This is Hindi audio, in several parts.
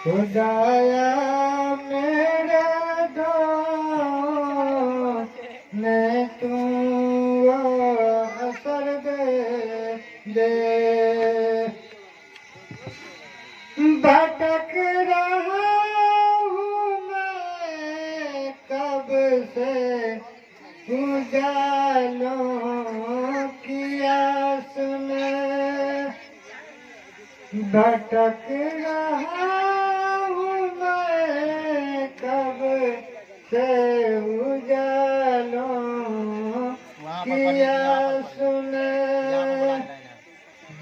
खुदाया मेरे दो ने तू असर दे भटक रहा हूँ मैं कब से उजालों की आस में भटक रहा हूँ मैं कब से उजालों की आस में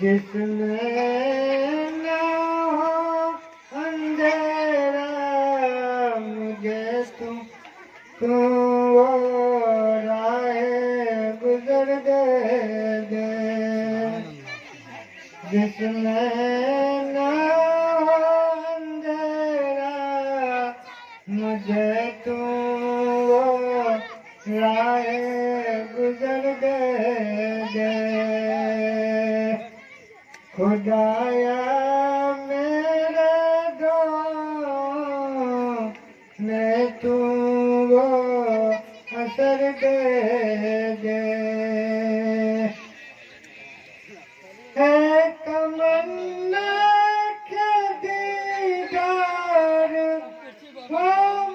जिसमें न हो अंधेरा मुझे तू वो राहें गुजर दे जिसमें न हो अंधेरा मुझे तू वो राहें गुजर दे खुदाया मेरे दो ने तू वो असर दे है तमन्ना के दीदार वो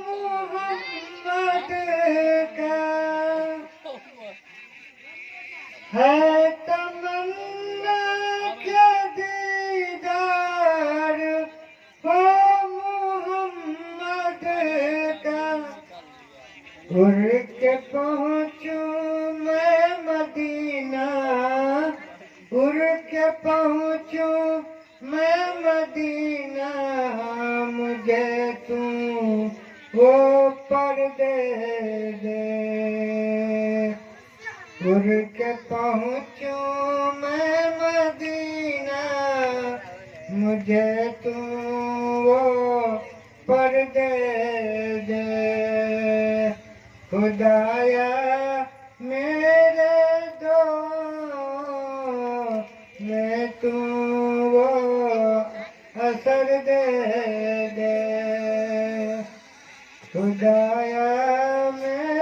मोहम्मद का है तमन्ना के दीदार वो मोहम्मद का उड़ के पहुँचूं मैं मदीना उड़ के पहुँचूं मैं मदीना मुझे तू वो पर्दे दे उड़ के पहुँचूं मैं मदीना मुझे तू वो पर्दे दे खुदाया मेरे दो मैं तू वो असर दे खुदाया मैं